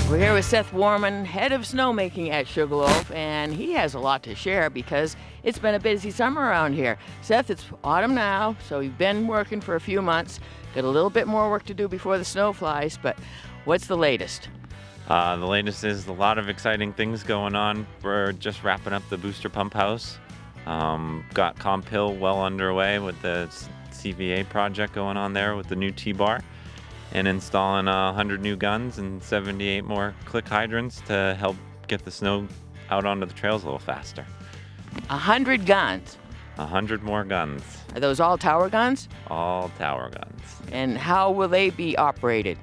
We're here with Seth Warman, head of snowmaking at Sugarloaf, and he has a lot to share because it's been a busy summer around here. Seth, it's autumn now, so you've been working for a few months. Got a little bit more work to do before the snow flies, but what's the latest? The latest is a lot of exciting things going on. We're just wrapping up the booster pump house. Got Comp Hill well underway with the CVA project going on there with the new T-bar, and installing 100 new guns and 78 more click hydrants to help get the snow out onto the trails a little faster. 100 guns? 100 more guns. Are those all tower guns? All tower guns. And how will they be operated?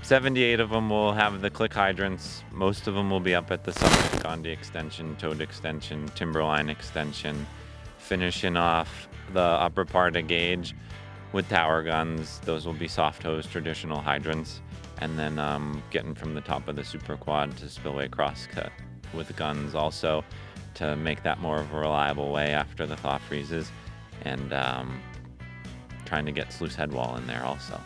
78 of them will have the click hydrants. Most of them will be up at the summit, Gandhi extension, Toad extension, Timberline extension, finishing off the upper part of Gauge with tower guns. Those will be soft hose traditional hydrants, and then getting from the top of the super quad to spillway crosscut with guns also to make that more of a reliable way after the thaw freezes, and trying to get sluice head wall in there also. So.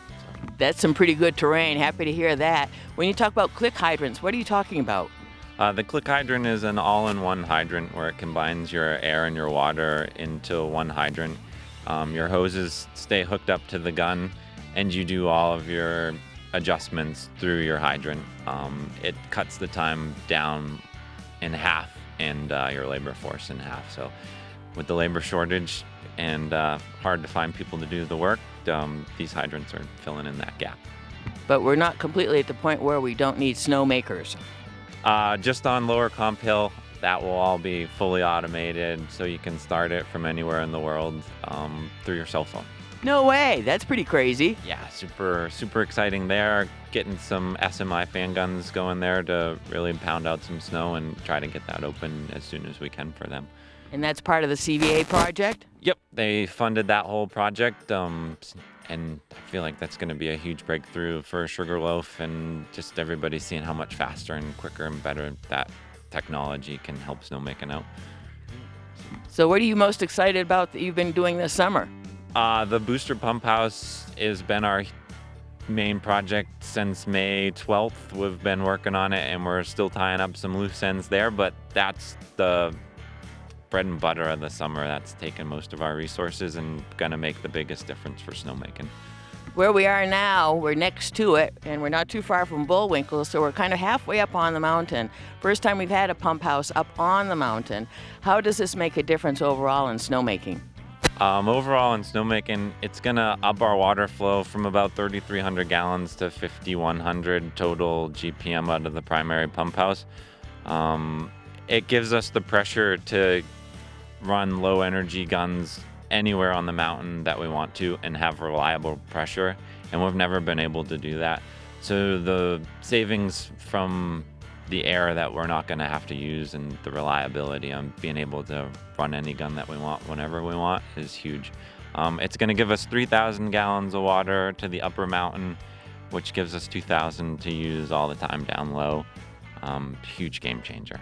That's some pretty good terrain. Happy to hear that. When you talk about click hydrants, what are you talking about? The click hydrant is an all-in-one hydrant where it combines your air and your water into one hydrant. Your hoses stay hooked up to the gun, and you do all of your adjustments through your hydrant. It cuts the time down in half and your labor force in half. So with the labor shortage and hard to find people to do the work, these hydrants are filling in that gap. But we're not completely at the point where we don't need snowmakers. Just on Lower Comp Hill, that will all be fully automated, so you can start it from anywhere in the world through your cell phone. No way, that's pretty crazy. Yeah, super exciting there. Getting some SMI fan guns going there to really pound out some snow and try to get that open as soon as we can for them. And that's part of the CVA project? Yep, they funded that whole project, and I feel like that's going to be a huge breakthrough for Sugarloaf, and just everybody seeing how much faster and quicker and better that technology can help snowmaking out. So what are you most excited about that you've been doing this summer? The booster pump house has been our main project since May 12th. We've been working on it, and we're still tying up some loose ends there, but that's the bread and butter of the summer. That's taken most of our resources and gonna make the biggest difference for snowmaking. Where we are now, we're next to it, and we're not too far from Bullwinkle, so we're kind of halfway up on the mountain. First time we've had a pump house up on the mountain. How does this make a difference overall in snowmaking? Overall in snowmaking, it's gonna up our water flow from about 3,300 gallons to 5,100 total GPM out of the primary pump house. It gives us the pressure to run low energy guns anywhere on the mountain that we want to and have reliable pressure, and we've never been able to do that. So the savings from the air that we're not going to have to use and the reliability on being able to run any gun that we want whenever we want is huge. It's going to give us 3,000 gallons of water to the upper mountain, which gives us 2,000 to use all the time down low. Huge game changer.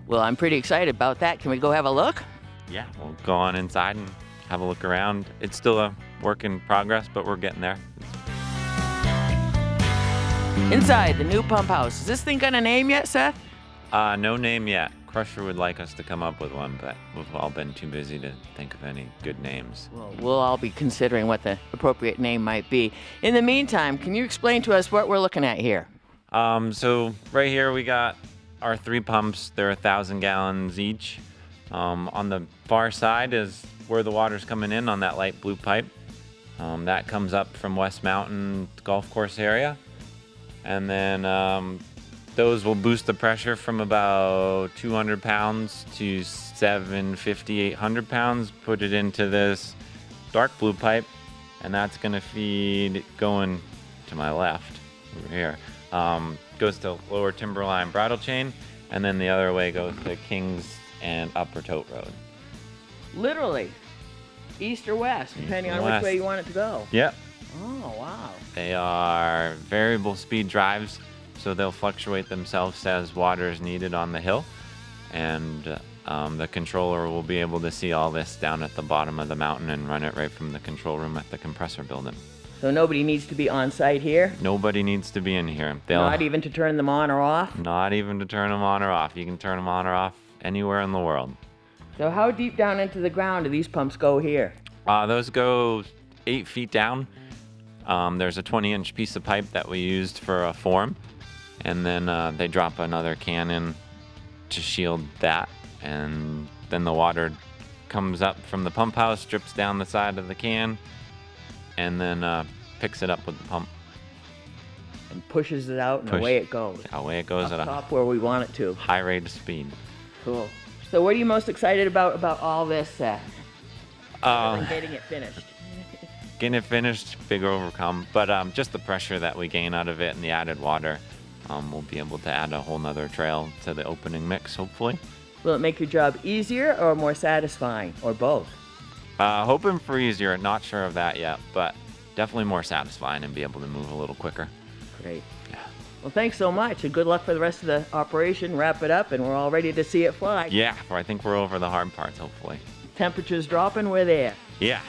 Well, I'm pretty excited about that. Can we go have a look? Yeah, we'll go on inside and have a look around. It's still a work in progress, but we're getting there. Inside the new pump house. Is this thing got a name yet, Seth? No name yet. Crusher would like us to come up with one, but we've all been too busy to think of any good names. Well, we'll all be considering what the appropriate name might be. In the meantime, can you explain to us what we're looking at here? So right here we got our 3 pumps. They're 1,000 gallons each. On the far side is where the water's coming in on that light blue pipe. That comes up from West Mountain golf course area. And then those will boost the pressure from about 200 pounds to 750, 800 pounds. Put it into this dark blue pipe, and that's gonna feed going to my left over here. Goes to Lower Timberline bridle chain, and then the other way goes to Kings and Upper Tote Road. Literally, east or west, depending on which way you want it to go. Yep. Oh, wow. They are variable speed drives, so they'll fluctuate themselves as water is needed on the hill. And The controller will be able to see all this down at the bottom of the mountain and run it right from the control room at the compressor building. So nobody needs to be on site here? Nobody needs to be in here. Not even to turn them on or off? Not even to turn them on or off. You can turn them on or off anywhere in the world. So how deep down into the ground do these pumps go here? Those go 8 feet down. There's a 20-inch piece of pipe that we used for a form, and then they drop another can in to shield that, and then the water comes up from the pump house, drips down the side of the can, and then picks it up with the pump. And pushes it out, and away it goes. Away it goes Up at top where we want it to. a high rate of speed. Cool. So what are you most excited about all this, Seth? Other than getting it finished. Getting it finished, big overcome, but just the pressure that we gain out of it and the added water, we'll be able to add a whole nother trail to the opening mix, hopefully. Will it make your job easier or more satisfying, or both? Hoping for easier, not sure of that yet, but definitely more satisfying and be able to move a little quicker. Great. Yeah. Well, thanks so much, and good luck for the rest of the operation. Wrap it up, and we're all ready to see it fly. Yeah, I think we're over the hard parts, hopefully. Temperatures dropping, we're there. Yeah,